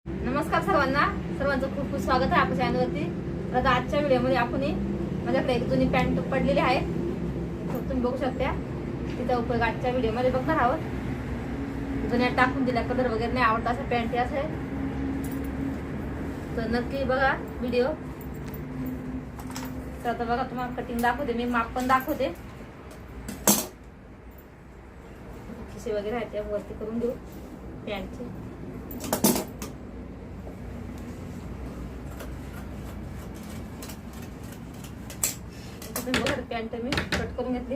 नमस्कार सर्वांचं खूप खूप स्वागत आहे आपल्या चॅनलवरती। तर आता आजच्या व्हिडिओमध्ये आपण माझ्याकडे एक जुनी पॅन्ट पडलेली आहे, तुम्ही बघू शकता। तिचा उपयोग आजच्या व्हिडिओमध्ये बघणार आहोत। जुन्या टाकून दिला, कलर वगैरे नाही आवडता असा पॅन्ट आहे, तर नक्की बघा व्हिडिओ। तर आता बघा, तुम्हाला कटिंग दाखवते, मी माप पण दाखवते। खिसे वगैरे आहेत त्या वरती करून देऊ पॅन्टचे। पॅन्ट मी कट करून घेतली।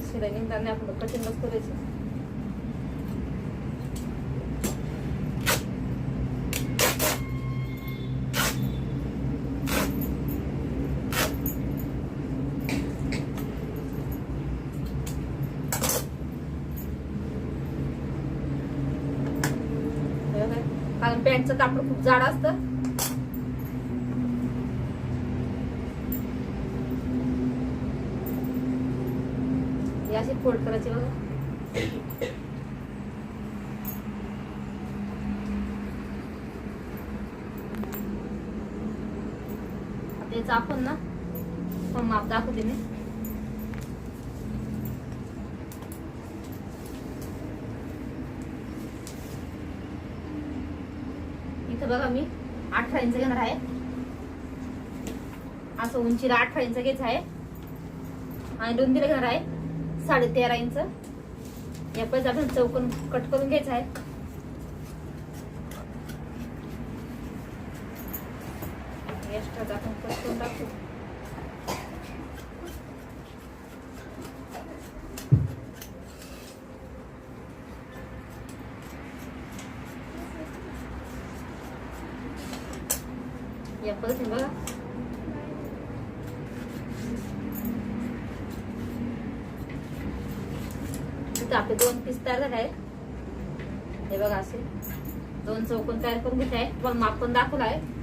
शिलाई निघताना आपण कटिंगच करायची। कारण पॅन्टचं कापड खूप जाड असतं। अशी फोल्ड करायची बघा। आता याचं आपण ना माप दाखवते मी। इथं बघा, मी 18 इंच घेणार आहे। असं उंचीला 18 इंच घ्यायचं आहे आणि रुंदीला घेणार आहे 13.5 इंच। या पण आपण चौकोन कट करून घ्यायचा आहे। एक्स्ट्रा आपण कट करून टाकू। या पद्धतीने बघा, आपले 2 पीस तयार झाले आहेत। हे बघा, असे 2 चौकोन तयार करून घेत आहे। तुम्हाला माप पण दाखवलं आहे।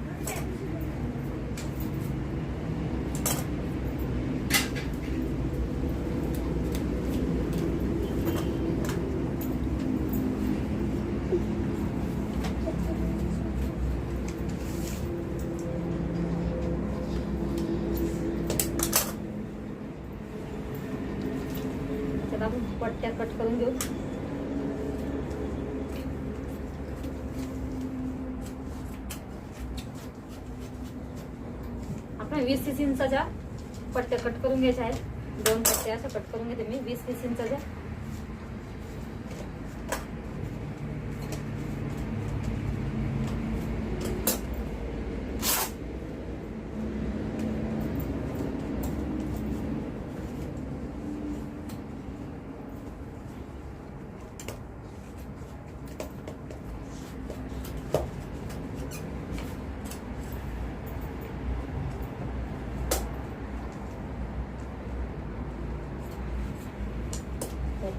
आपण पट्ट्या कट करून घेऊ। आपण 20-30 इंचाच्या पट्ट्या कट करून घ्यायच्या आहेत। 2 पट्ट्या अशा कट करून घेते मी 20-30 इंचाच्या।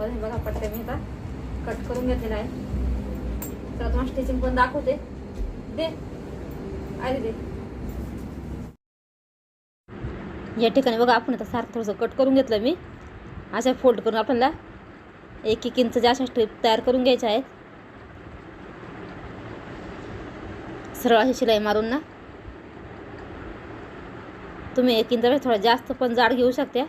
हे बघा, पट्ट्या मी आता कट करून घेतलेला आहे। तर तुम्हाला स्टिचिंग पण दाखवते। दे दे। या ठिकाणी बघा, आपण आता सारखं थोडंसं कट करून घेतलं मी। अशा फोल्ड करून आपल्याला 1-1 इंच अशा स्ट्रिप तयार करून घ्यायच्या आहेत। सरळ अशी शिलाई मारून ना तुम्ही 1 इंचापेक्षा थोडा जास्त पण जाड घेऊ शकता।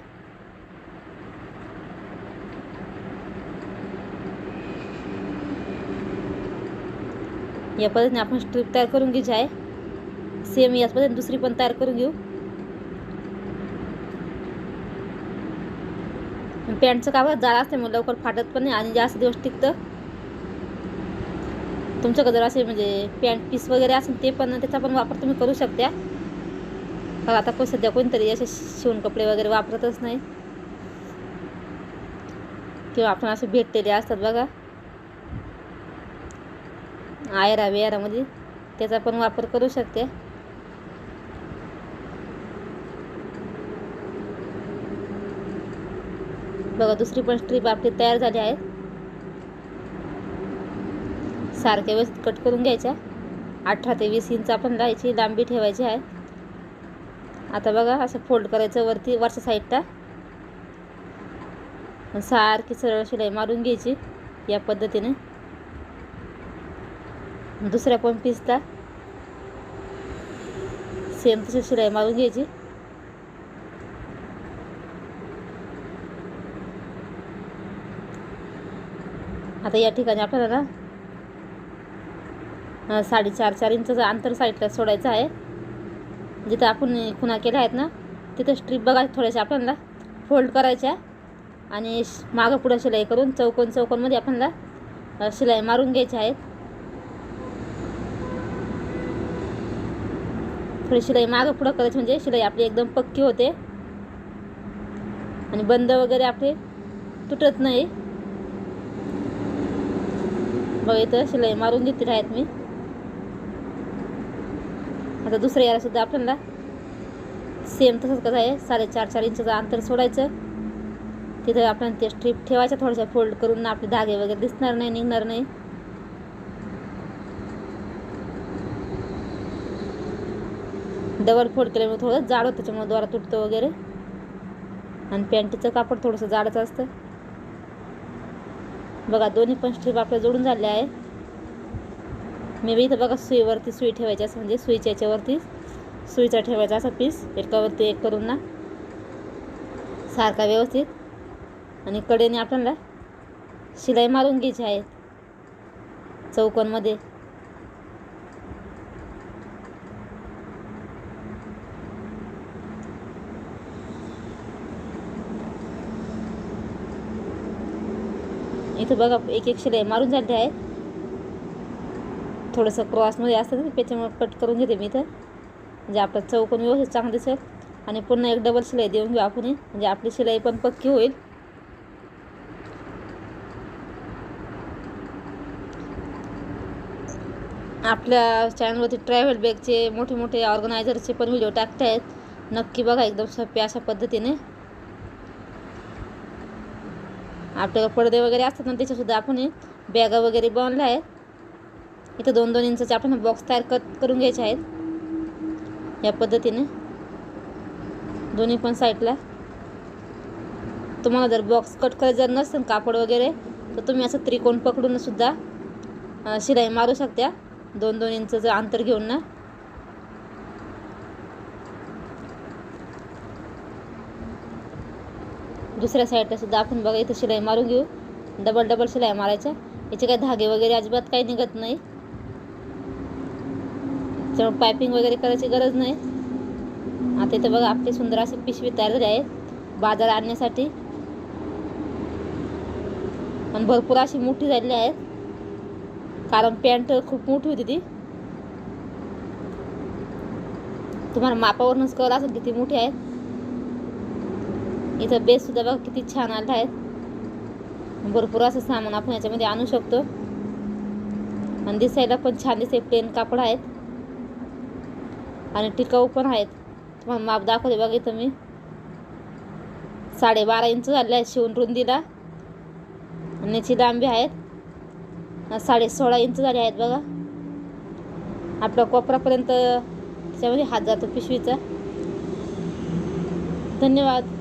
या पद्धतीने आपण स्ट्रिप तयार करून घ्यायची आहे। सेम याच पद्धतीने दुसरी पण तयार करून घेऊ। पॅन्टचं कापड जाड असल्यामुळे लवकर फाटत पण नाही आणि जास्त दिवस टिकतं। तुमच्याकडे जर असे म्हणजे पॅन्ट पीस वगैरे असेल ते पण त्याचा पण वापर तुम्ही करू शकता। कारण आता सध्या कोणतरी असे शिवण कपडे वगैरे वापरतच नाही, किंवा आपण असे भेटलेले असतात बघा आयरा वेरामध्ये, त्याचा पण वापर करू शकते। बघा, दुसरी पण स्ट्रिप आपली तयार झाली आहे। सारख्या वेळेस कट करून घ्यायच्या। 18 ते 20 इंच आपण राहायची लांबी ठेवायची आहे। आता बघा, असं फोल्ड करायचं वरती वरच्या साईडला। सारखी सरळ शिलाई मारून घ्यायची या पद्धतीने. दुसऱ्या पण पीसला सेम तशी शिलाई मारून घ्यायची. आता या ठिकाणी आपल्याला ना 4.5 इंचाचं अंतर साईडला सोडायचं आहे. जिथं आपण खुणा केल्या आहेत ना तिथं स्ट्रीप बघा थोड्याशा आपल्याला फोल्ड करायच्या आणि मागं पुढं शिलाई करून चौकोनमध्ये आपल्याला शिलाई मारून घ्यायची आहेत. थोडी शिलाई मागं पुढं करायची म्हणजे शिलाई आपली एकदम पक्की होते आणि बंद वगैरे आपले तुटत नाही. बघा इथं शिलाई मारून घेतली आहेत मी. आता दुसऱ्या याला सुद्धा आपल्याला सेम तसंच कसं आहे 4.5 इंचाचं अंतर सोडायचं. तिथं आपण ते स्ट्रीप ठेवायच्या थोड्याशा फोल्ड करून आपले धागे वगैरे दिसणार नाही, निघणार नाही. डबल फोल्ड केल्यामुळे थोडं जाड होतं त्याच्यामुळे द्वारा तुटतं वगैरे. आणि पॅन्टीचं कापड थोडंसं जाडच असतं. बघा दोन्ही पण स्ट्रीप आपल्या जोडून झाले आहे. मी इथं बघा सुईवरती सुई ठेवायची असं म्हणजे सुईच्या याच्यावरती सुईचा ठेवायचा असा पीस एकावरती एक करून ना सारखा व्यवस्थित. आणि कडेने आपल्याला शिलाई मारून घ्यायची आहे चौकोनमध्ये. इथं बघा एक शिलाई मारून झाली आहे. थोडंसं क्रॉसमध्ये असतं ना त्याच्यामुळे कट करून घेते मी इथं म्हणजे आपलं चौकोन व्यवस्थित चांगलं दिसेल. आणि पुन्हा एक डबल शिलाई देऊन घेऊ आपण म्हणजे आपली शिलाई पण पक्की होईल. आपल्या चॅनलवरती ट्रॅव्हल बॅगचे मोठे ऑर्गनायझरचे पण व्हिडिओ टाकते आहेत. नक्की बघा एकदम सोप्या अशा पद्धतीने. आपल्याकडे पडदे वगैरे असतात ना त्याच्यासुद्धा आपण बॅगा वगैरे बनवल्या आहेत. इथं 2-2 इंचाचे आपण बॉक्स तयार करून घ्यायचे आहेत या पद्धतीने दोन्ही पण साईडला. तुम्हाला जर बॉक्स कट करायचं जर नसेल कापड वगैरे तर तुम्ही असं त्रिकोण पकडून सुद्धा शिलाई मारू शकता 2-2 इंचाचं अंतर घेऊन ना. दुसऱ्या साईडला सुद्धा आपण बघा इथं शिलाई मारून घेऊ. डबल शिलाई मारायच्या. याचे काही धागे वगैरे अजिबात काही निघत नाही. त्यामुळे पायपिंग वगैरे करायची गरज नाही. आता इथं बघा आपली सुंदर अशी पिशवी तयार झाली आहे बाजारात आणण्यासाठी. आणि भरपूर अशी मोठी झालेली आहे कारण पॅन्ट खूप मोठी होती ती. तुम्हाला मापावरूनच कळलं असेल किती मोठी आहे. इथं बेस सुद्धा बघा किती छान आला आहे. भरपूर असं सामान आपण याच्यामध्ये आणू शकतो आणि दिसायला पण छान दिसते. प्लेन कापड आहेत आणि टिकाऊ पण आहेत. तुम्हाला माप दाखवते बघा इथं मी 12.5 इंच झाले आहे शिवून रुंदीला. आणि याची लांबी आहेत 16.5 इंच झाली आहेत बघा. आपला कोपरापर्यंत त्याच्यामध्ये हात जातो पिशवीचा. धन्यवाद.